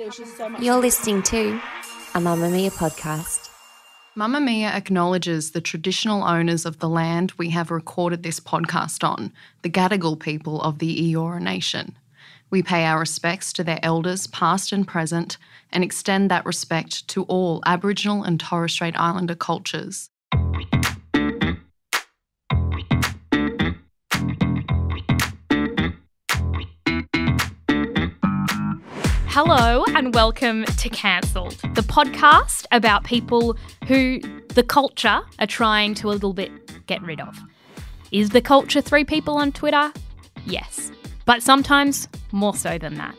There's just so much. You're listening to a Mamamia podcast. Mamamia acknowledges the traditional owners of the land we have recorded this podcast on, the Gadigal people of the Eora Nation. We pay our respects to their elders, past and present, and extend that respect to all Aboriginal and Torres Strait Islander cultures. Hello and welcome to Cancelled, the podcast about people who the culture are trying to a little bit get rid of. Is the culture 3 people on Twitter? Yes, but sometimes more so than that.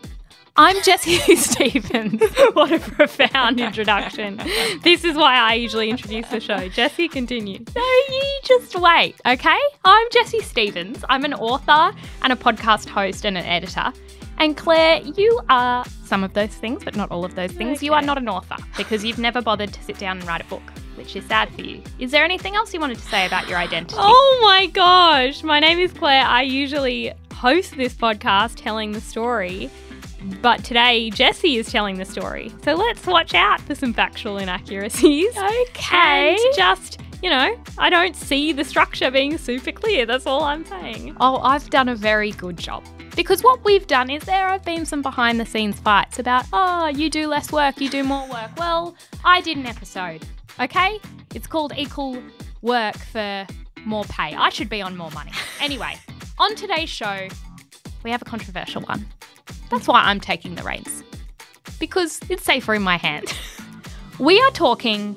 I'm Jessie Stevens. What a profound introduction. This is why I usually introduce the show. Jessie, continue. No, you just wait, okay? I'm Jessie Stevens. I'm an author and a podcast host and an editor. And Claire, you are some of those things, but not all of those things. Okay. You are not an author because you've never bothered to sit down and write a book, which is sad for you. Is there anything else you wanted to say about your identity? Oh my gosh. My name is Claire. I usually host this podcast telling the story, but today Jessie is telling the story. So let's watch out for some factual inaccuracies. Okay. And just, I don't see the structure being super clear. That's all I'm saying. Oh, I've done a very good job. Because what we've done is there have been some behind-the-scenes fights about, you do less work, you do more work. Well, I did an episode, okay? It's called Equal Work for More Pay. I should be on more money. Anyway, on today's show, we have a controversial one. That's why I'm taking the reins. Because it's safer in my hands. We are talking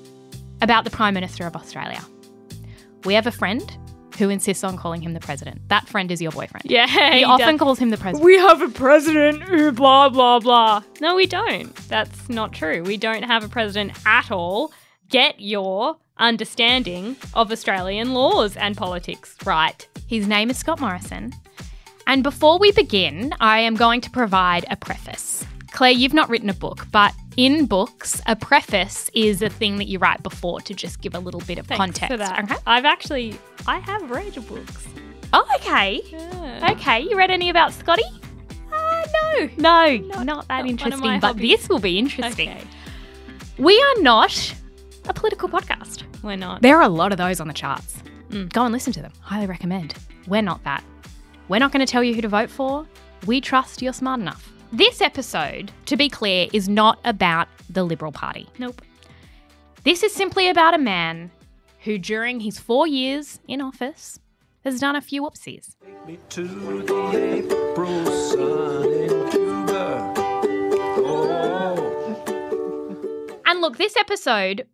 about the Prime Minister of Australia. We have a friend who insists on calling him the president. That friend is your boyfriend. Yeah, he often calls him the president. We have a president who blah, blah, blah. No, we don't. That's not true. We don't have a president at all. Get your understanding of Australian laws and politics right. His name is Scott Morrison. And before we begin, I am going to provide a preface. Claire, you've not written a book, but in books, a preface is a thing that you write before to just give a little bit of context. For that. Okay? I have read books. Oh, okay. Yeah. Okay, you read any about Scotty? No, not that interesting, but this will be interesting. Okay. We are not a political podcast. We're not. There are a lot of those on the charts. Go and listen to them. Highly recommend. We're not that. We're not going to tell you who to vote for. We trust you're smart enough. This episode, to be clear, is not about the Liberal Party. Nope. This is simply about a man who, during his 4 years in office, has done a few whoopsies. Take me to the April sun in Cuba. Oh. And look, this episode,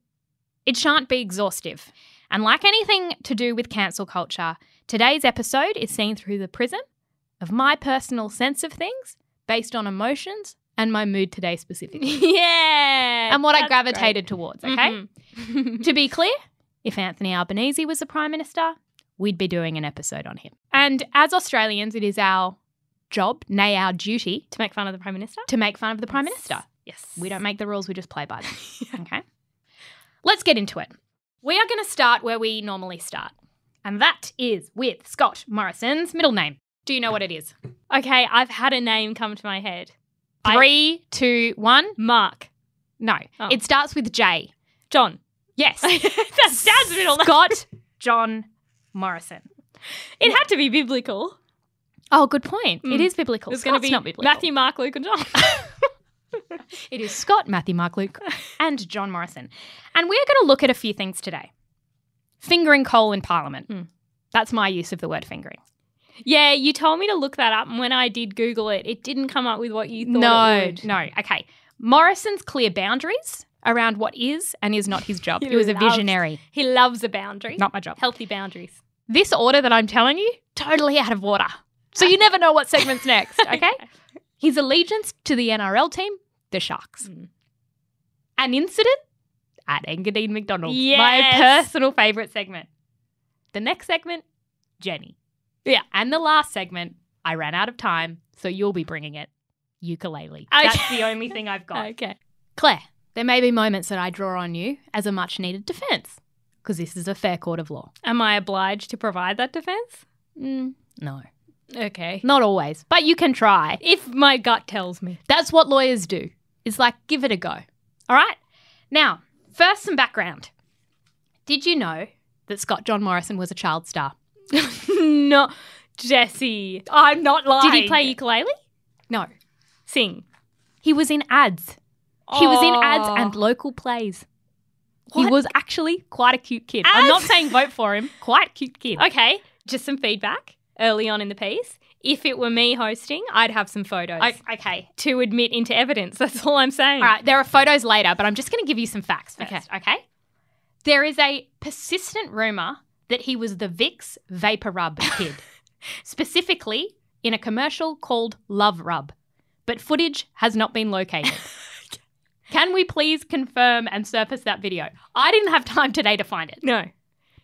it shan't be exhaustive. And like anything to do with cancel culture, today's episode is seen through the prism of my personal sense of things based on emotions and my mood today specifically. Yeah. And what I gravitated towards, okay? Mm-hmm. To be clear, if Anthony Albanese was the Prime Minister, we'd be doing an episode on him. And as Australians, it is our job, nay our duty, To make fun of the Prime Minister? to make fun of the Prime Minister. Yes. We don't make the rules, we just play by them. Okay? Let's get into it. We are going to start where we normally start. And that is with Scott Morrison's middle name. Do you know what it is? Okay, I've had a name come to my head. 3, 2, 1. Mark. No. Oh. It starts with J. John. Yes. That's Dad's middle name. Scott John Morrison. It had to be biblical. Oh, good point. It is biblical. It's going to Scott's be not biblical. Matthew, Mark, Luke and John. It is Scott, Matthew, Mark, Luke, and John Morrison. And we're going to look at a few things today. Fingering coal in Parliament. That's my use of the word fingering. Yeah, you told me to look that up, and when I did Google it, it didn't come up with what you thought it would. No. Okay. Morrison's clear boundaries around what is and is not his job. He was a visionary. He loves a boundary. Not my job. Healthy boundaries. This order that I'm telling you, totally out of order. So you never know what segment's next, okay? His allegiance to the NRL team, the Sharks. An incident at Engadine McDonald's. Yes. My personal favourite segment. The next segment, Jenny. Yeah. And the last segment, I ran out of time, so you'll be bringing it, ukulele. Okay. That's the only thing I've got. Okay. Claire, there may be moments that I draw on you as a much-needed defence, because this is a fair court of law. Am I obliged to provide that defence? No. Okay. Not always, but you can try. If my gut tells me. That's what lawyers do. is like, give it a go. All right? Now, first some background. Did you know that Scott John Morrison was a child star? No, Jessie. I'm not lying. Did he play ukulele? No. Sing? He was in ads. He was in ads and local plays. He What? was actually quite a cute kid. I'm not saying vote for him. Quite cute kid. Okay, just some feedback early on in the piece. If it were me hosting, I'd have some photos Okay. to admit into evidence. That's all I'm saying. All right, there are photos later, but I'm just going to give you some facts first, okay? There is a persistent rumour that he was the Vicks Vapor Rub kid, specifically in a commercial called Love Rub, but footage has not been located. Can we please confirm and surface that video? I didn't have time today to find it. No.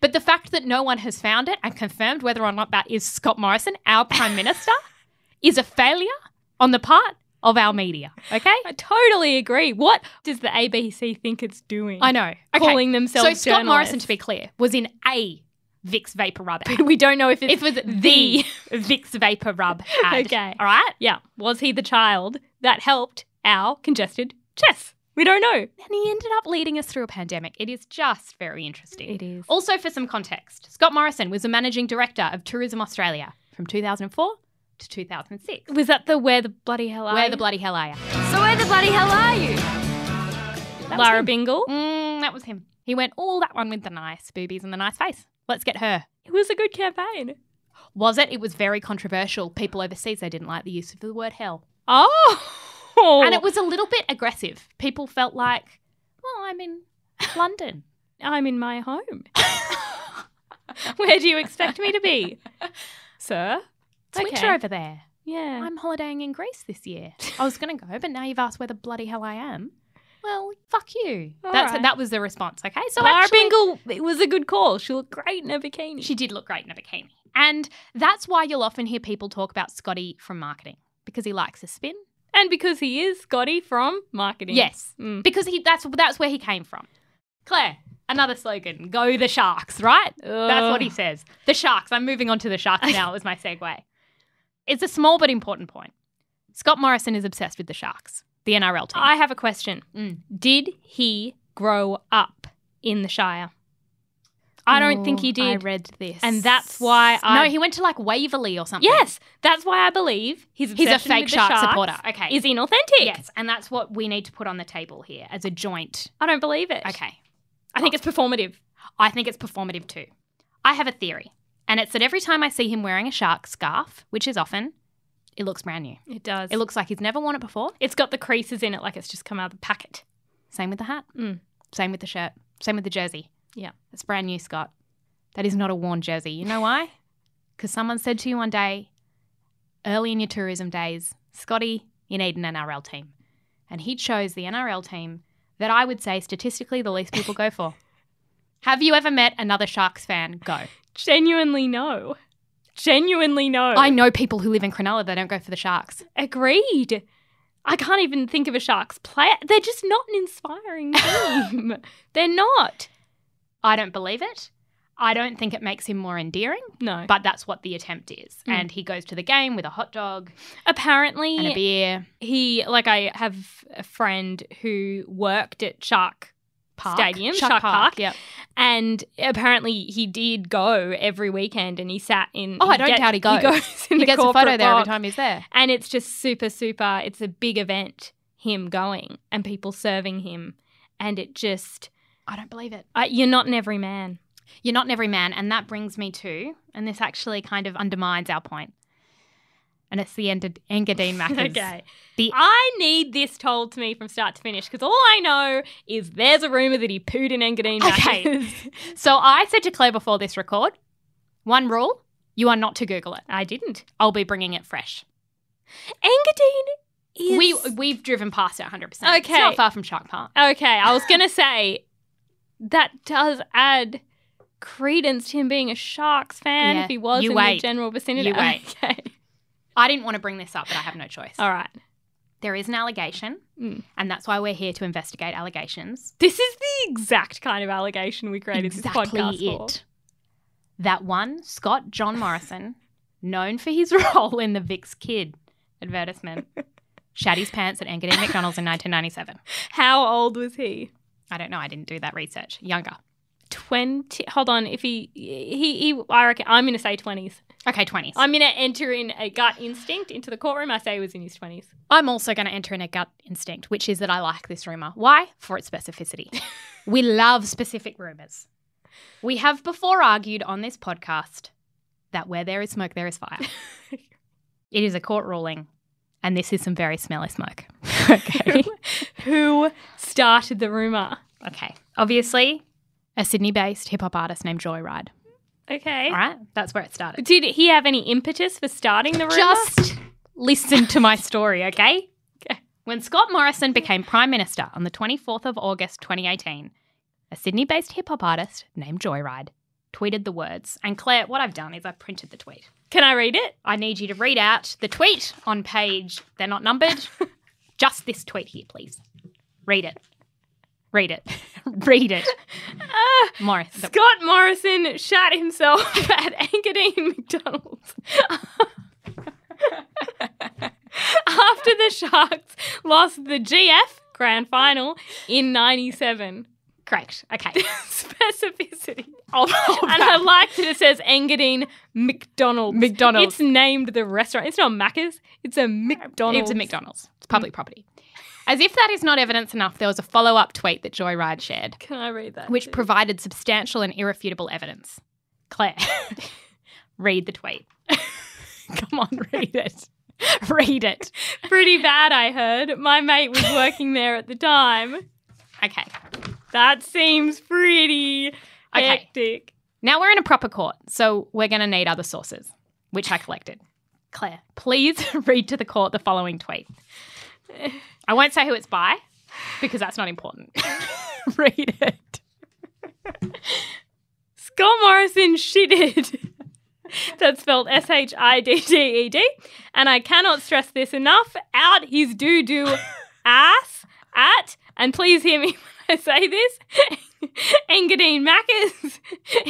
But the fact that no one has found it and confirmed whether or not that is Scott Morrison, our Prime Minister, is a failure on the part of our media, okay? I totally agree. What does the ABC think it's doing? I know. Okay. Calling themselves So Scott Morrison, journalists. to be clear, was in a Vicks Vapor Rub ad. We don't know if It it's was the Vicks Vapor Rub ad. Okay. All right? Yeah. Was he the child that helped our congested chest? We don't know. And he ended up leading us through a pandemic. It is just very interesting. It is. Also, for some context, Scott Morrison was the managing director of Tourism Australia from 2004 to 2006. Was that the Where the Bloody Hell Are Where You? the bloody hell are you? So where the bloody hell are you? Lara Bingle? That was him. He went, oh, that one with the nice boobies and the nice face. Let's get her. It was a good campaign. Was it? It was very controversial. People overseas, they didn't like the use of the word hell. Oh. And it was a little bit aggressive. People felt like, well, I'm in London. I'm in my home. Where do you expect me to be? Sir? It's winter over there. Yeah. I'm holidaying in Greece this year. I was going to go, but now you've asked where the bloody hell I am. Well, fuck you. All right. That was the response, okay? So Lara actually, Bingle, it was a good call. She looked great in a bikini. she did look great in a bikini. And that's why you'll often hear people talk about Scotty from marketing, because he likes a spin. And because he is Scotty from marketing. Yes, Mm. because that's where he came from. Claire, another slogan, go the Sharks, right? That's what he says. The Sharks. I'm moving on to the Sharks now as my segue. It's a small but important point. Scott Morrison is obsessed with the Sharks, the NRL team. I have a question. Mm. Did he grow up in the Shire? I don't think he Oh, I did. read this. And that's why I... No, he went to like Waverley or something. Yes, that's why I believe his He's a obsession fake with the Shark Sharks supporter. Okay. is inauthentic. Yes, and that's what we need to put on the table here as a joint. I don't believe it. Okay. I think it's performative. I think it's performative too. I have a theory, and it's that every time I see him wearing a shark scarf, which is often, it looks brand new. It does. It looks like he's never worn it before. It's got the creases in it like it's just come out of the packet. Same with the hat. Mm. Same with the shirt. Same with the jersey. Yeah. It's brand new, Scott. That is not a worn jersey. You know why? Because someone said to you one day, early in your tourism days, Scotty, you need an NRL team. And he chose the NRL team that I would say statistically the least people go for. Have you ever met another Sharks fan? Go. Genuinely no. Genuinely no. I know people who live in Cronulla that don't go for the Sharks. Agreed. I can't even think of a Sharks player. They're just not an inspiring team. They're not. I don't believe it. I don't think it makes him more endearing, No. but that's what the attempt is. And he goes to the game with a hot dog apparently, and a beer. I have a friend who worked at Shark Stadium, Shark Park. Yep. and apparently he did go every weekend and he sat in... Oh, I don't doubt he goes. He goes in He the gets a photo corporate there every box. time he's there. And it's just super, it's a big event, him going and people serving him. And it just... I don't believe it. you're not an everyman. You're not an everyman, and that brings me to, and this actually kind of undermines our point, and it's the Engadine Maccas. Okay. The I need this told to me from start to finish because all I know is there's a rumour that he pooed in Engadine Okay. Maccas. So I said to Claire before this record, one rule, you are not to Google it. I didn't. I'll be bringing it fresh. Engadine is... We've driven past it 100%. It's Okay. not far from Shark Park. Okay, I was going to say that does add credence to him being a Sharks fan Yeah. if he was You in wait. the general vicinity. You wait. Okay. I didn't want to bring this up, but I have no choice. All right. There is an allegation, and that's why we're here to investigate allegations. This is the exact kind of allegation we created this podcast for. it. That one, Scott John Morrison, known for his role in the Vicks Kid advertisement, shat his pants at Engadine McDonald's in 1997. How old was he? I don't know. I didn't do that research. Younger. 20. Hold on. If he I reckon I'm going to say 20s. Okay, 20s. I'm going to enter in a gut instinct into the courtroom. I say he was in his 20s. I'm also going to enter in a gut instinct, which is that I like this rumour. Why? For its specificity. We love specific rumours. We have before argued on this podcast that where there is smoke, there is fire. It is a court ruling, and this is some very smelly smoke. Okay. Who started the rumour? Okay. Obviously, a Sydney-based hip-hop artist named Joyride. Okay. All right? That's where it started. Did he have any impetus for starting the rumour? Just listen to my story, okay? When Scott Morrison became Prime Minister on the 24th of August 2018, a Sydney-based hip-hop artist named Joyride tweeted the words. And Claire, what I've done is I've printed the tweet. Can I read it? I need you to read out the tweet on page, they're not numbered, just this tweet here, please. Read it. Read it. Read it. Scott Morrison shat himself at Engadine McDonald's. After the Sharks lost the GF Grand Final in 97. Correct. Okay. Specificity. And I like that it says Engadine McDonald's. McDonald's. It's named the restaurant. It's not Maccas. It's a McDonald's. It's a McDonald's. It's public property. As if that is not evidence enough, there was a follow-up tweet that Joyride shared. Can I read that? Which provided substantial and irrefutable evidence. Claire, read the tweet. Come on, read it. Read it. Pretty bad, I heard. My mate was working there at the time. Okay. That seems pretty hectic. Now we're in a proper court, so we're going to need other sources, which I collected. Claire, please read to the court the following tweet. I won't say who it's by because that's not important. Read it. Scott Morrison shitted. That's spelled SHIDDED. And I cannot stress this enough. Out his doo-doo ass at, and please hear me when I say this, Engadine Maccas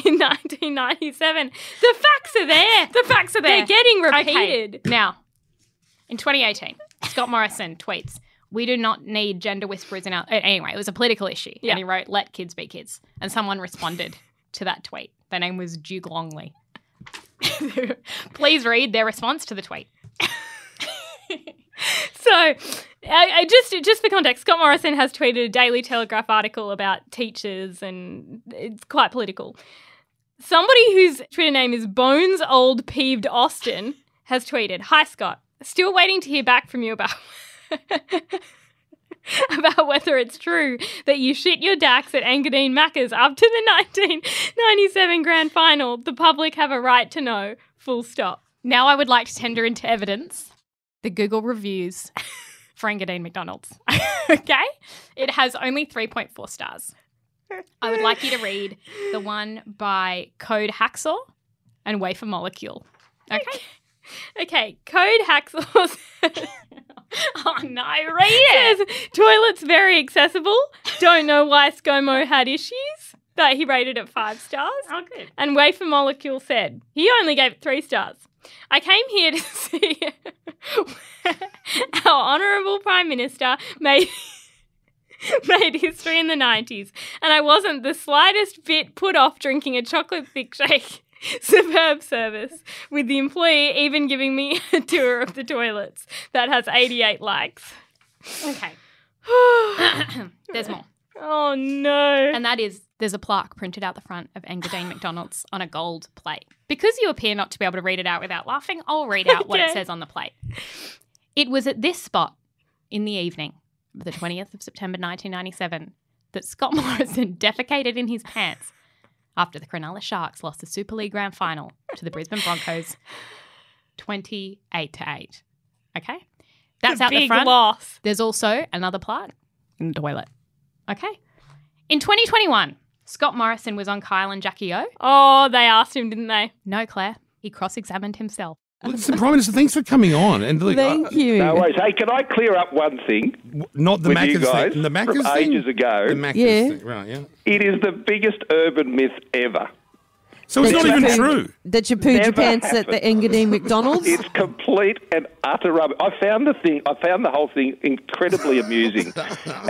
in 1997. The facts are there. The facts are there. They're getting repeated. Okay. Now, in 2018, Scott Morrison tweets, "We do not need gender whisperers in our..." Anyway, it was a political issue. Yeah. And he wrote, "Let kids be kids." And someone responded to that tweet. Their name was Duke Longley. Please read their response to the tweet. So, just for context, Scott Morrison has tweeted a Daily Telegraph article about teachers, and it's quite political. Somebody whose Twitter name is Bones Old Peeved Austin has tweeted, "Hi Scott, still waiting to hear back from you about whether it's true that you shit your dacks at Engadine Maccas after the 1997 Grand Final. The public have a right to know. Full stop." Now I would like to tender into evidence the Google reviews for Engadine McDonald's. Okay? It has only 3.4 stars. I would like you to read the one by Code Hacksaw and Wafer Molecule. Okay? Okay, Code Hacksaw Oh no, read it! says, "Toilets very accessible. Don't know why Scomo had issues." That he rated it 5 stars. Oh, good. And Wafer Molecule said, he only gave it 3 stars. "I came here to see our Honourable Prime Minister made history in the 90s, and I wasn't the slightest bit put off drinking a chocolate thick shake. Superb service, with the employee even giving me a tour of the toilets. That has 88 likes." Okay. There's more. Oh no. And that is, there's a plaque printed out the front of Engadine McDonald's on a gold plate. Because you appear not to be able to read it out without laughing, I'll read out what it says on the plate. "It was at this spot in the evening of the 20th of September 1997 that Scott Morrison defecated in his pants after the Cronulla Sharks lost the Super League Grand Final to the Brisbane Broncos 28-8. Okay? That's out the Big front. loss. There's also another plaque in the toilet. Okay? In 2021, Scott Morrison was on Kyle and Jackie O. Oh, they asked him, didn't they? No, Claire. He cross-examined himself. Listen, Prime Minister, thanks for coming on. And look, Thank you. No worries. Hey, can I clear up one thing not the with Maccas you guys thing. The Maccas from thing? ages ago? The Maccas Yeah. thing, right, yeah. It is the biggest urban myth ever. So it's not even true. That you pooed your Never pants at the happened. Engadine McDonald's? It's complete and utter rubbish. I found the whole thing incredibly amusing,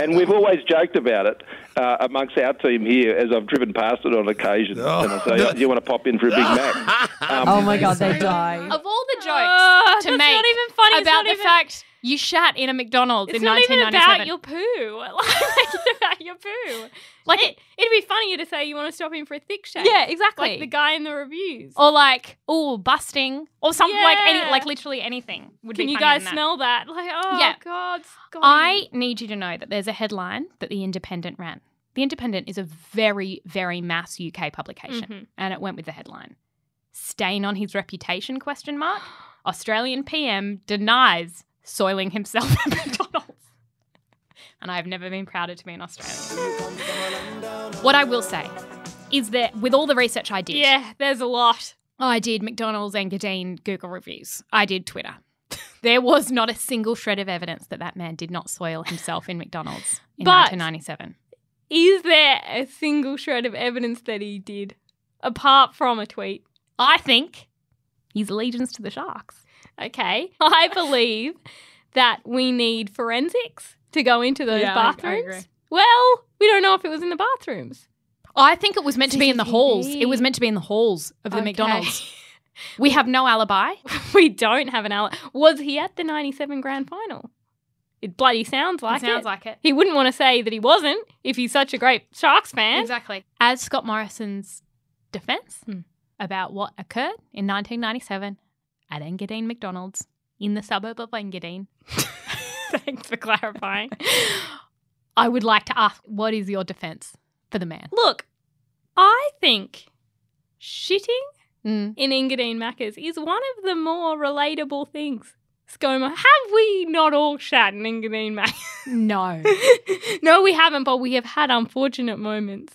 and we've always joked about it amongst our team here as I've driven past it on occasion. And I say, "Do you want to pop in for a Big Mac?" Oh my God, they die. Of all the jokes That's to make not even funny. It's about not the even- fact you shat in a McDonald's It's in not even 1997. about your poo. Like, it's about your poo. Like, it'd be funnier to say you want to stop in for a thick shake. Yeah, exactly. Like the guy in the reviews. Or like, busting, or something Yeah. like literally anything would Can be you funnier guys than that. smell that? Like, oh, Yeah. God, Scotty. I need you to know that there's a headline that The Independent ran. The Independent is a very, very mass UK publication, and it went with the headline: "Stain on his reputation?" ? Australian PM denies soiling himself at McDonald's. And I've never been prouder to be an Australian. What I will say is that with all the research I did, Yeah, there's a lot. I did McDonald's, Engadine, Google reviews. I did Twitter. There was not a single shred of evidence that man did not soil himself in McDonald's in But- 1997. Is there a single shred of evidence that he did, apart from a tweet? I think his allegiance to the Sharks. Okay. I believe that we need forensics to go into those Yeah, I bathrooms. agree. Well, we don't know if it was in the bathrooms. I think it was meant to be in the halls. CCTV. It was meant to be in the halls of the Okay. McDonald's. We have no alibi. We don't have an alibi. Was he at the 97 grand final? It bloody sounds like it. Sounds like it. He wouldn't want to say that he wasn't if he's such a great Sharks fan. Exactly. As Scott Morrison's defence about what occurred in 1997 at Engadine McDonald's in the suburb of Engadine, Thanks for clarifying. I would like to ask, what is your defence for the man? Look, I think shitting Mm. in Engadine Maccas is one of the more relatable things. Scomo, have we not all shat in Engadine Maccas? No. No, we haven't, but we have had unfortunate moments.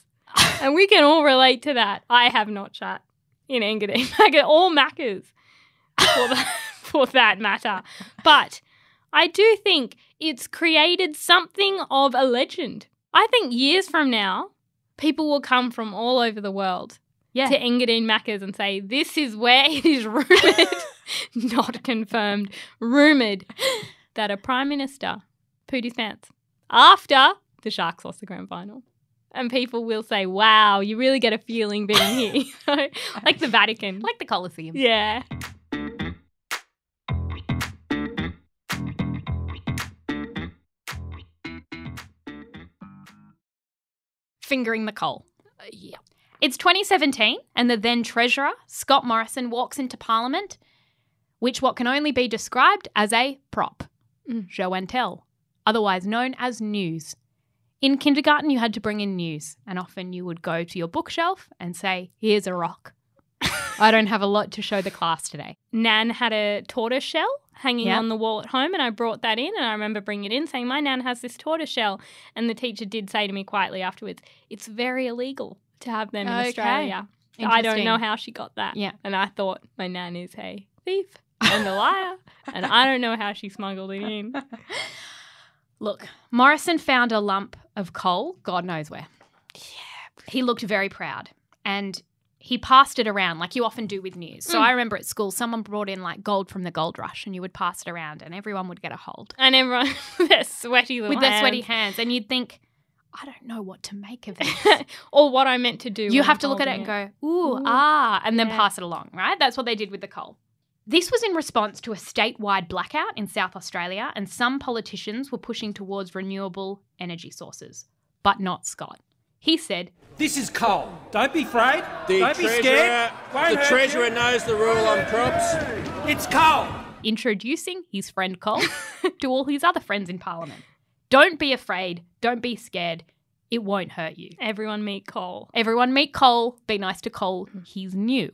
And we can all relate to that. I have not shat in Engadine Maccas or Maccas for that matter. But I do think it's created something of a legend. I think years from now, people will come from all over the world Yeah. to Engadine Maccas and say, this is where it is rumoured, not confirmed, rumoured, that a Prime Minister pooed his pants after the Sharks lost the grand final. And people will say, wow, you really get a feeling being here. Like the Vatican. Like the Colosseum. Yeah. Fingering the coal. Yeah. It's 2017 and the then Treasurer, Scott Morrison, walks into Parliament, what can only be described as a prop. Show and tell, otherwise known as news. In kindergarten, you had to bring in news, and often you would go to your bookshelf and say, here's a rock. I don't have a lot to show the class today. Nan had a tortoise shell hanging Yeah. on the wall at home, and I brought that in, and I remember bringing it in saying, my Nan has this tortoise shell. And the teacher did say to me quietly afterwards, it's very illegal to have them in Okay. Australia. I don't Interesting. know how she got that. Yeah. And I thought, my Nan is a thief and a liar, and I don't know how she smuggled it in. Look, Morrison found a lump of coal, God knows where. Yeah. He looked very proud, and he passed it around like you often do with news. So I remember at school, someone brought in like gold from the gold rush, and you would pass it around and everyone would get a hold. And everyone with their sweaty little With their hands. sweaty hands. And you'd think, I don't know what to make of this. Or what I meant to do. You when have I'm to look at it holding and go, ooh, and then Yeah. pass it along, right? That's what they did with the coal. This was in response to a statewide blackout in South Australia, and some politicians were pushing towards renewable energy sources, but not Scott. He said, This is coal. Don't be afraid. The Don't be treasurer, scared. Won't the hurt treasurer you. knows the rule on crops. It's coal. introducing his friend Cole to all his other friends in Parliament. Don't be afraid. Don't be scared. It won't hurt you. Everyone meet Cole. Everyone meet Cole. Be nice to Cole. He's new.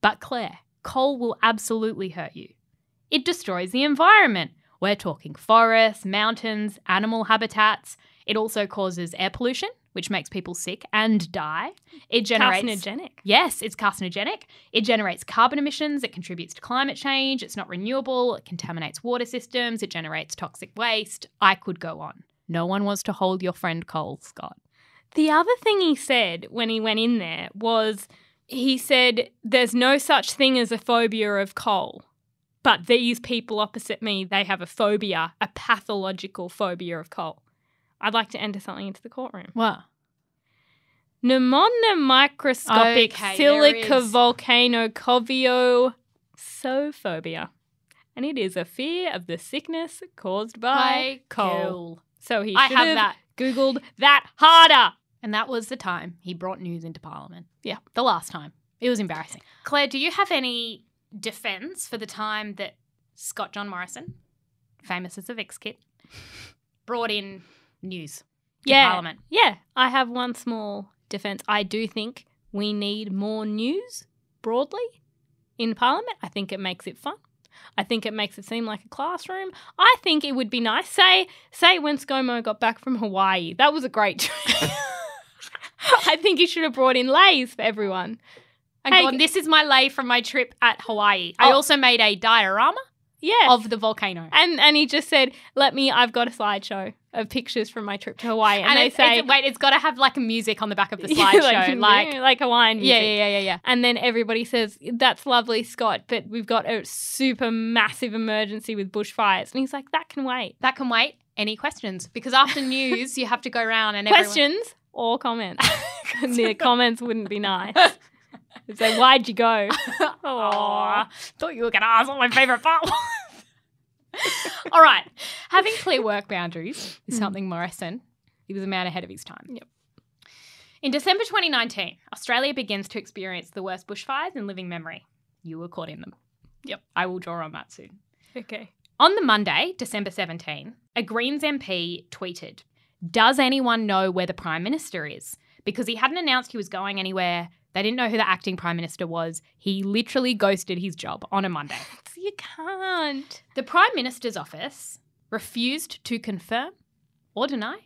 But Claire, coal will absolutely hurt you. It destroys the environment. We're talking forests, mountains, animal habitats. It also causes air pollution, which makes people sick and die. It generates... Carcinogenic. Yes, it's carcinogenic. It generates carbon emissions. It contributes to climate change. It's not renewable. It contaminates water systems. It generates toxic waste. I could go on. No one wants to hold your friend Cole, Scott. The other thing he said when he went in there was he said, there's no such thing as a phobia of coal. But these people opposite me, they have a phobia, a pathological phobia of coal. I'd like to enter something into the courtroom. What? Pneumomicroscopic Okay, silica there is. volcanophobia. And it is a fear of the sickness caused by coal. So he I should have have that. Googled that harder. And that was the time he brought news into Parliament. Yeah. The last time. It was embarrassing. Claire, do you have any defence for the time that Scott John Morrison, famous as a Vix kid, brought in news to Parliament? Yeah, I have one small defence. I do think we need more news broadly in Parliament. I think it makes it fun. I think it makes it seem like a classroom. I think it would be nice. Say when Scomo got back from Hawaii. That was a great trip. I think he should have brought in lays for everyone. And Hey, God, this is my lay from my trip at Hawaii. I Oh. also made a diorama Yeah. of the volcano. And he just said, I've got a slideshow of pictures from my trip to Hawaii. And they say, it's got to have like music on the back of the Yeah, slideshow. like Hawaiian music. Yeah. And then everybody says, that's lovely, Scott, but we've got a super massive emergency with bushfires. And he's like, that can wait. That can wait. Any questions? Because after news, you have to go around and everyone... Questions or comments? The comments wouldn't be nice. They'd say, why'd you go? Aw, thought you were going to ask what my favourite part was. All right. Having clear work boundaries is something Morrison, he was a man ahead of his time. Yep. In December 2019, Australia begins to experience the worst bushfires in living memory. You were caught in them. Yep. I will draw on that soon. Okay. On the Monday, December 17, a Greens MP tweeted, "Does anyone know where the Prime Minister is?" Because he hadn't announced he was going anywhere. They didn't know who the acting Prime Minister was. He literally ghosted his job on a Monday. You can't. The Prime Minister's office refused to confirm or deny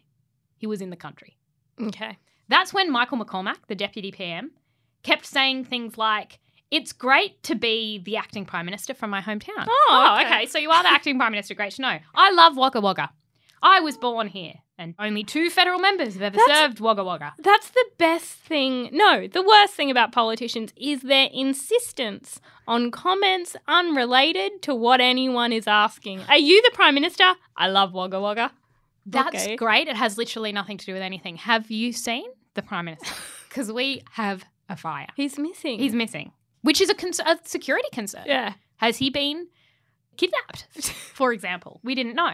he was in the country. Okay. That's when Michael McCormack, the Deputy PM, kept saying things like, "It's great to be the acting Prime Minister from my hometown." Oh, okay. So you are the acting Prime Minister. Great to know. I love Wagga Wagga. I was born here, and only 2 federal members have ever served Wagga Wagga. That's the best thing. No, the worst thing about politicians is their insistence on comments unrelated to what anyone is asking. Are you the Prime Minister? I love Wagga Wagga. That's Okay. great. It has literally nothing to do with anything. Have you seen the Prime Minister? Because we have a fire. He's missing. He's missing, which is a security concern. Yeah. Has he been kidnapped, for example? We didn't know.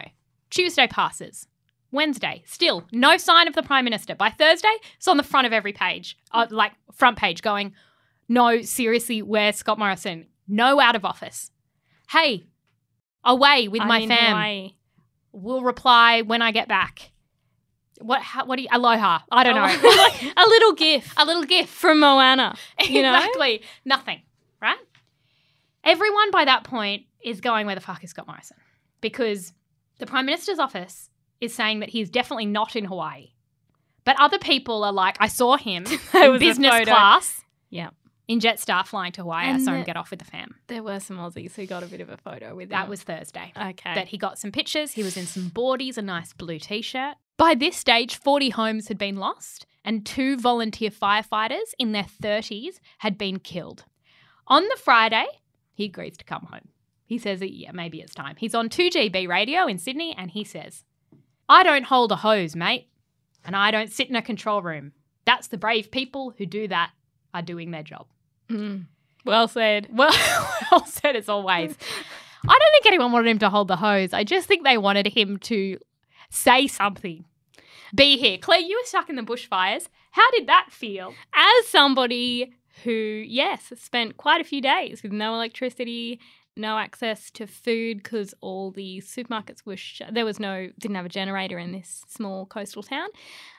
Tuesday passes. Wednesday, still no sign of the Prime Minister. By Thursday, it's on the front of every page, like front page going, "No, seriously, where's Scott Morrison? No out of office. Hey, away with I'm my in fam. Hawaii. We'll reply when I get back." What do you, aloha? I don't know. A little gif. A little gift. From Moana. You know? Exactly. Nothing, right? Everyone by that point is going, where the fuck is Scott Morrison? Because the Prime Minister's office is saying that he's definitely not in Hawaii. But other people are like, I saw him in was a business photo. class Yeah. in Jetstar flying to Hawaii. I And saw him the- get off with the fam. There were some Aussies who got a bit of a photo with That him. was Thursday. Okay. That he got some pictures. He was in some boardies, a nice blue T-shirt. By this stage, 40 homes had been lost and 2 volunteer firefighters in their 30s had been killed. On the Friday, he agrees to come home. He says, yeah, maybe it's time. He's on 2GB radio in Sydney and he says, "I don't hold a hose, mate, and I don't sit in a control room. That's the brave people who do that are doing their job." Well said. Well said as always. I don't think anyone wanted him to hold the hose. I just think they wanted him to say something. Be here. Claire, you were stuck in the bushfires. How did that feel? As somebody who, yes, spent quite a few days with no electricity, no access to food because all the supermarkets were didn't have a generator in this small coastal town.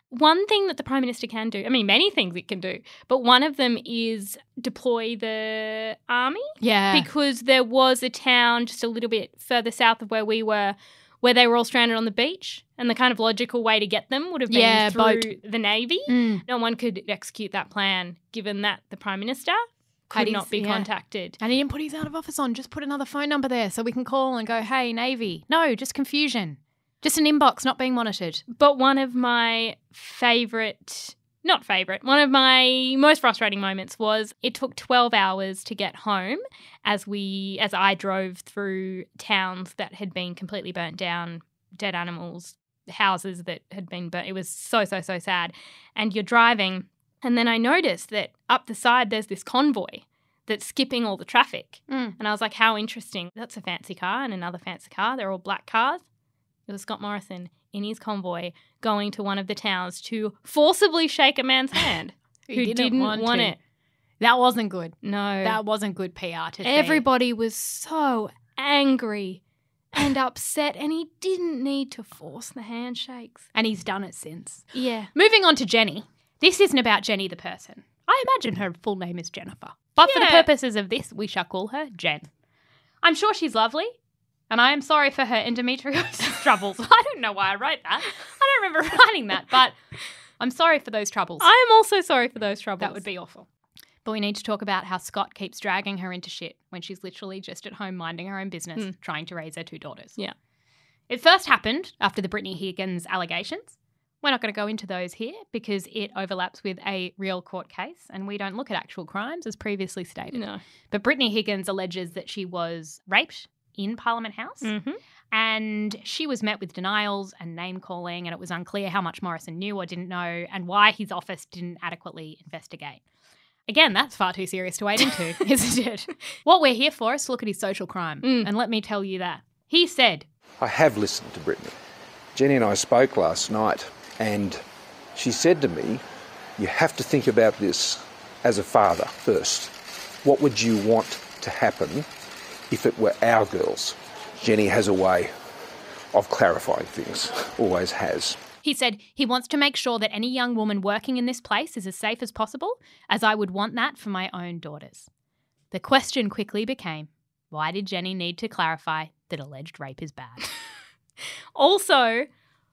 One thing that the Prime Minister can do, I mean, many things it can do, but one of them is deploy the army. Yeah. Because there was a town just a little bit further south of where we were, where they were all stranded on the beach, and the kind of logical way to get them would have been through the Navy. No one could execute that plan, given that the Prime Minister could not be contacted. And he didn't put his out of office on. Just put another phone number there so we can call and go, "Hey, Navy." No, just confusion. Just an inbox not being monitored. But one of my favourite not favourite. One of my most frustrating moments was it took 12 hours to get home as I drove through towns that had been completely burnt down, dead animals, houses that had been burnt. It was so sad. And you're driving, and then I noticed that up the side there's this convoy that's skipping all the traffic. And I was like, how interesting. That's a fancy car and another fancy car. They're all black cars. It was Scott Morrison in his convoy going to one of the towns to forcibly shake a man's hand who didn't want it. That wasn't good. No. That wasn't good PR to see. Everybody was so angry and upset, and he didn't need to force the handshakes. And he's done it since. Yeah. Moving on to Jenny. This isn't about Jenny the person. I imagine her full name is Jennifer. But for the purposes of this, we shall call her Jen. I'm sure she's lovely, and I am sorry for her endometriosis troubles. I don't know why I wrote that. I don't remember writing that, but I'm sorry for those troubles. I am also sorry for those troubles. That would be awful. But we need to talk about how Scott keeps dragging her into shit when she's literally just at home minding her own business, trying to raise her 2 daughters. Yeah. It first happened after the Brittany Higgins allegations. We're not going to go into those here because it overlaps with a real court case and we don't look at actual crimes as previously stated. No. But Brittany Higgins alleges that she was raped in Parliament House and she was met with denials and name-calling, and it was unclear how much Morrison knew or didn't know and why his office didn't adequately investigate. Again, that's far too serious to wade into, isn't it? What we're here for is to look at his social crime, and let me tell you that. He said, I have listened to Brittany. Jenny and I spoke last night, and she said to me, you have to think about this as a father first. What would you want to happen if it were our girls? Jenny has a way of clarifying things, always has. He said he wants to make sure that any young woman working in this place is as safe as possible, as I would want that for my own daughters. The question quickly became, why did Jenny need to clarify that alleged rape is bad? Also,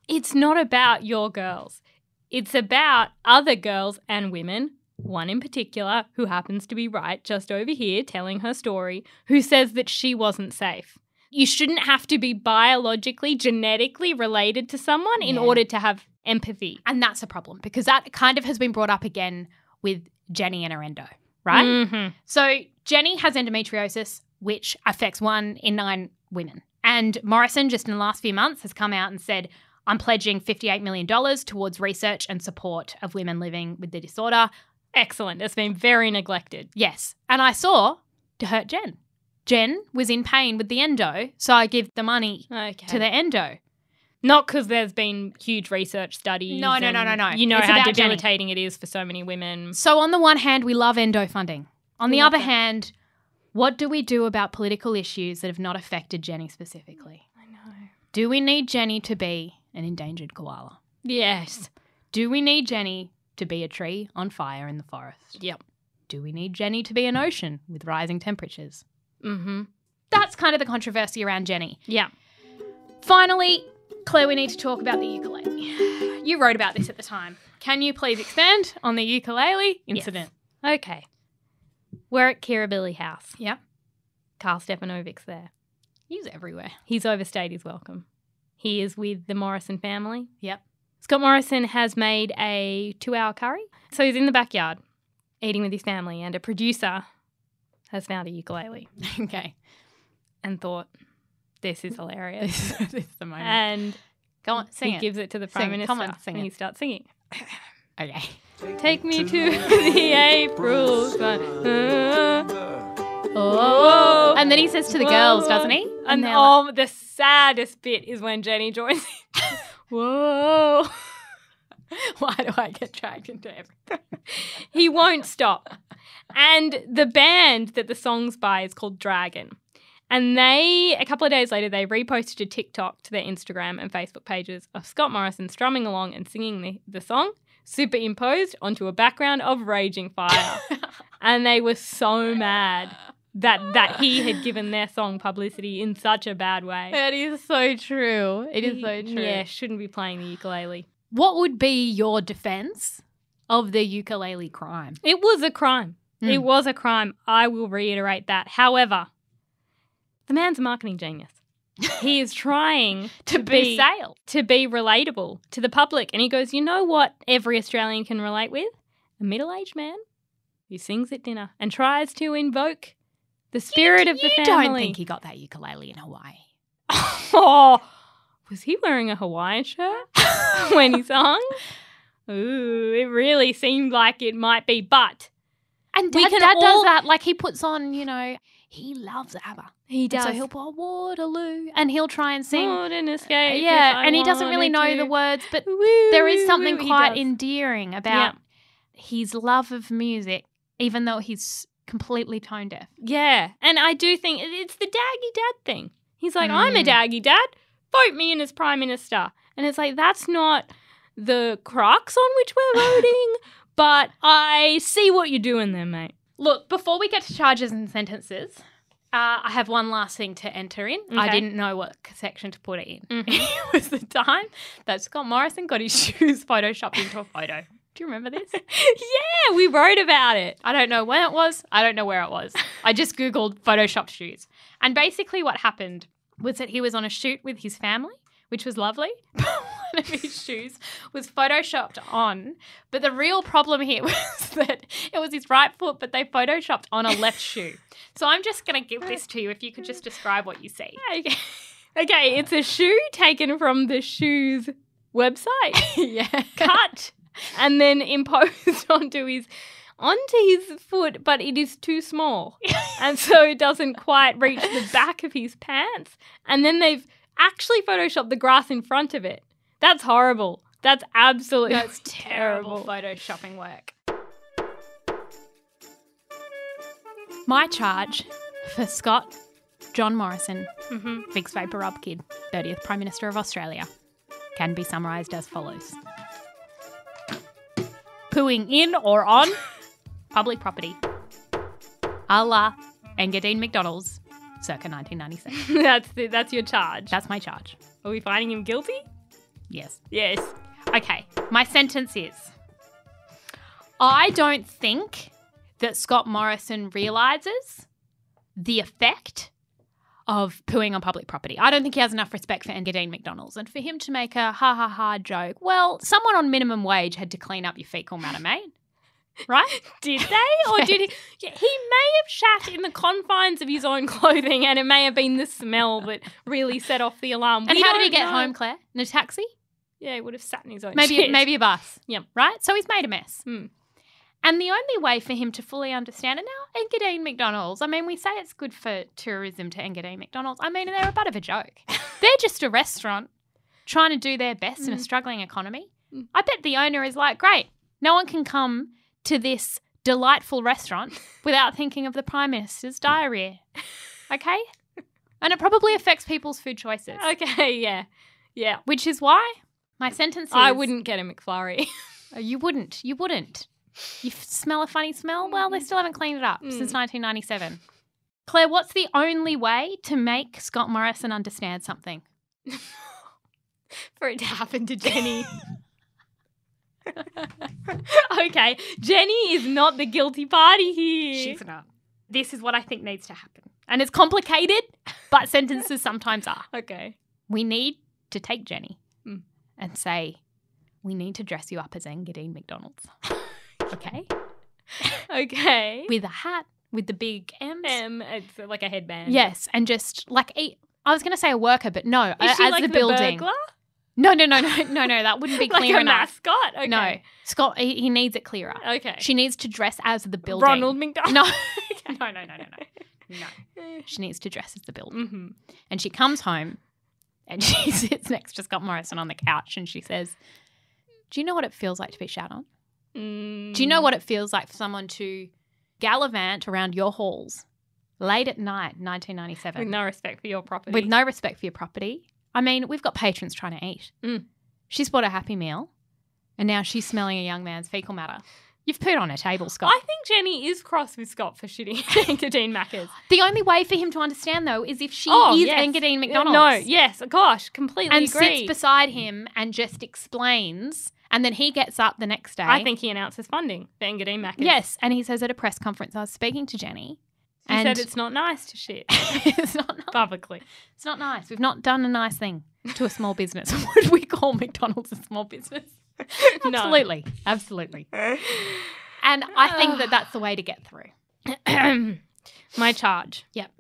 it's not about your girls. It's about other girls and women, one in particular who happens to be right just over here telling her story, who says that she wasn't safe. You shouldn't have to be biologically, genetically related to someone in order to have empathy. And that's a problem because that kind of has been brought up again with Jenny and her endo, right? So Jenny has endometriosis, which affects 1 in 9 women. And Morrison, just in the last few months, has come out and said, I'm pledging $58 million towards research and support of women living with the disorder. Excellent. It's been very neglected. Yes. And I saw to hurt Jen. Jen was in pain with the endo, so I give the money to the endo. Not because there's been huge research studies. No. You know it's how about debilitating it is for so many women. So on the one hand, we love endo funding. On the other hand, what do we do about political issues that have not affected Jenny specifically? I know. Do we need Jenny to be an endangered koala? Yes. Do we need Jenny to be a tree on fire in the forest? Yep. Do we need Jenny to be an ocean with rising temperatures? That's kind of the controversy around Jenny. Yeah. Finally, Claire, we need to talk about the ukulele. You wrote about this at the time. Can you please expand on the ukulele incident? Yes. Okay. We're at Kirribilli House. Yep. Carl Stepanovic's there. He's everywhere. He's overstayed his welcome. He is with the Morrison family. Yep. Scott Morrison has made a 2-hour curry. So he's in the backyard eating with his family, and a producer has found a ukulele. Okay. And thought, this is hilarious. This is the moment. And go on, sing he it. gives it to the Prime Minister. Come on, sing and it. he starts singing. Okay. Take me to the April sun. Oh. And then he says to the girls, doesn't he? And they're like, the saddest bit is when Jenny joins in. Whoa. why do I get dragged into everything? He won't stop. And the band that the song's by is called Dragon. And a couple of days later, they reposted a TikTok to their Instagram and Facebook pages of Scott Morrison strumming along and singing the song, superimposed onto a background of raging fire. And they were so mad that he had given their song publicity in such a bad way. That is so true. It is so true. Yeah, shouldn't be playing the ukulele. What would be your defense of the ukulele crime? It was a crime. It was a crime. I will reiterate that. However, the man's a marketing genius. He is trying To boost sales. to be relatable to the public. And he goes, you know what every Australian can relate with? A middle-aged man who sings at dinner and tries to invoke the spirit of the family. You don't think he got that ukulele in Hawaii? Oh, was he wearing a Hawaiian shirt when he sung? Ooh, it really seemed like it might be, but And we Dad, can Dad all- does that. Like he puts on, he loves ABBA. he And does. so he'll put Waterloo and he'll try and sing. Wouldn't escape Yeah, if I and he doesn't really know wanted the to. words, but Woo, there is woo, something woo, he quite does. endearing about his love of music, even though he's completely tone deaf. Yeah, and I do think it's the daggy dad thing. He's like, I'm a daggy dad. Vote me in as Prime Minister. And it's like, that's not the crux on which we're voting, but I see what you're doing there, mate. Look, before we get to charges and sentences, I have one last thing to enter in. I Okay. didn't know what section to put it in. It was the time that Scott Morrison got his shoes photoshopped into a photo. Do you remember this? Yeah, we wrote about it. I don't know when it was. I don't know where it was. I just Googled Photoshop shoes. And basically what happened was that he was on a shoot with his family, which was lovely. One of his shoes was Photoshopped on. But the real problem here was that it was his right foot, but they Photoshopped on a left shoe. So I'm just going to give this to you if you could just describe what you see. Okay, it's a shoe taken from the shoes website. Yeah. Cut and then imposed onto his foot, but it is too small. And so it doesn't quite reach the back of his pants. And then they've actually photoshopped the grass in front of it. That's horrible. That's absolutely That's terrible photoshopping work. My charge for Scott John Morrison, Big Vapor Rub Kid, 30th Prime Minister of Australia, can be summarised as follows. Pooing in or on public property, a la Engadine McDonald's, circa 1997. That's your charge. That's my charge. Are we finding him guilty? Yes. Yes. Okay, my sentence is, I don't think that Scott Morrison realises the effect of pooing on public property. I don't think he has enough respect for Engadine McDonald's. And for him to make a ha joke, well, someone on minimum wage had to clean up your fecal matter, mate. Right? Did they? Or did he? Yeah, he may have shat in the confines of his own clothing and it may have been the smell that really set off the alarm. And We how did don't he get know. home, Claire? In a taxi? Yeah, he would have sat in his own Maybe shit. maybe a bus. Yep. Right? So he's made a mess. Mm. And the only way for him to fully understand it now, Engadine McDonald's, I mean, we say it's good for tourism to Engadine McDonald's. I mean, they're a bit of a joke. They're just a restaurant trying to do their best in a struggling economy. I bet the owner is like, great, no one can come to this delightful restaurant without thinking of the Prime Minister's diarrhea. Okay? And it probably affects people's food choices. Okay, yeah. Yeah. Which is why my sentence is... I wouldn't get a McFlurry. Oh, you wouldn't. You wouldn't. You smell a funny smell? Well, they still haven't cleaned it up since 1997. Claire, what's the only way to make Scott Morrison understand something? For it to happen to Jenny. Okay, Jenny is not the guilty party here. She's not. This is what I think needs to happen. And it's complicated, but sentences sometimes are. Okay. We need to take Jenny and say, we need to dress you up as Engadine McDonald's. Okay? Okay. With a hat, with the big M's. It's like a headband. Yes, and just like I was going to say a worker, but no, Is she as like the building. burglar? No, that wouldn't be Like clear a enough. mascot? Okay. No, Scott, he needs it clearer. Okay. She needs to dress as the building. Ronald McDonald. No, no. She needs to dress as the building. Mm-hmm. And she comes home and she sits next to Scott Morrison on the couch and she says, do you know what it feels like to be shat on? Do you know what it feels like for someone to gallivant around your halls late at night, 1997? With no respect for your property. With no respect for your property. I mean, we've got patrons trying to eat. She's bought a Happy Meal and now she's smelling a young man's fecal matter. You've pooed on a table, Scott. I think Jenny is cross with Scott for shitting Engadine Maccas. The only way for him to understand, though, is if she is yes. Engadine McDonald's. No, yes, gosh, completely and agree. sits beside him and just explains, and then he gets up the next day. I think he announces funding for Engadine Maccas. Yes, and he says at a press conference, I was speaking to Jenny. You said it's not nice to shit. It's not nice. Publicly. It's not nice. We've not done a nice thing to a small business. Would we call McDonald's a small business? No. Absolutely. Absolutely. And I think that that's the way to get through. My charge. Yep.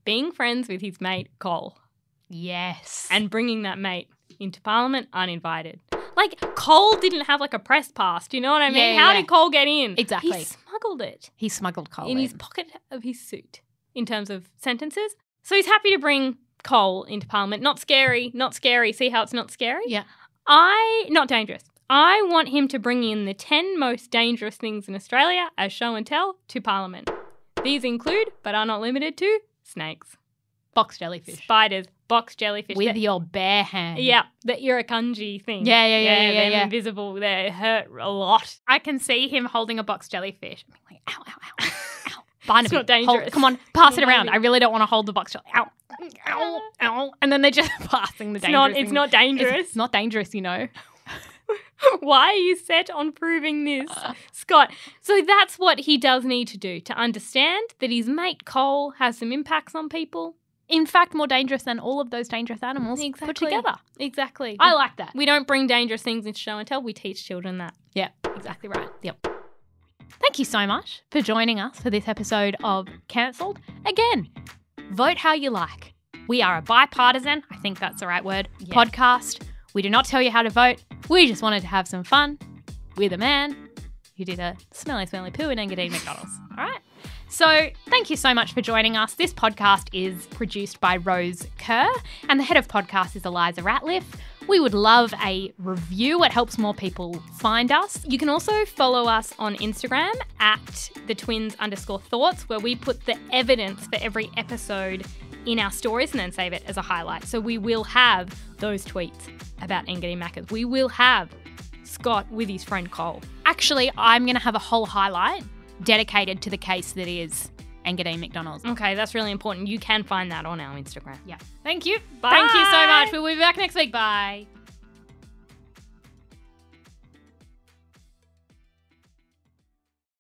Being friends with his mate, Cole. Yes. And bringing that mate into Parliament uninvited. Like, Cole didn't have like a press pass. Do you know what I mean? Yeah, How yeah. did Cole get in? Exactly. He smuggled it He smuggled Cole in his pocket of his suit in terms of sentences. So he's happy to bring Cole into Parliament. Not scary, not scary. See how it's not scary? Yeah. Not dangerous. I want him to bring in the 10 most dangerous things in Australia as show and tell to Parliament. These include, but are not limited to, snakes, Box jellyfish. spiders, box jellyfish. With your bare hand. Yeah, the Irukandji thing. Yeah. They're invisible. They hurt a lot. I can see him holding a box jellyfish. I'm like, ow, ow, ow, ow. Barnaby, not dangerous. come on, pass it Well, around. maybe. I really don't want to hold the box jelly. Ow, ow, ow. And then they're just passing the dangerous It's thing. not dangerous. It's not dangerous, you know. Why are you set on proving this, Scott? So that's what he does need to do, to understand that his mate Cole has some impacts on people. In fact, more dangerous than all of those dangerous animals put together. Exactly. I like that. We don't bring dangerous things into show and tell. We teach children that. Yeah, exactly right. Yep. Thank you so much for joining us for this episode of Cancelled. Again, vote how you like. We are a bipartisan, I think that's the right word, podcast. We do not tell you how to vote. We just wanted to have some fun with a man who did a smelly poo in Engadine McDonald's. All right. So thank you so much for joining us. This podcast is produced by Rose Kerr and the head of podcast is Eliza Ratliff. We would love a review. It helps more people find us. You can also follow us on Instagram at @the_twins_thoughts, where we put the evidence for every episode in our stories and then save it as a highlight. So we will have those tweets about Engadine Maccas. We will have Scott with his friend Cole. Actually, I'm going to have a whole highlight dedicated to the case that is Engadine McDonald's. Okay, that's really important. You can find that on our Instagram. Yeah. Thank you. Bye. Thank you so much. We'll be back next week. Bye.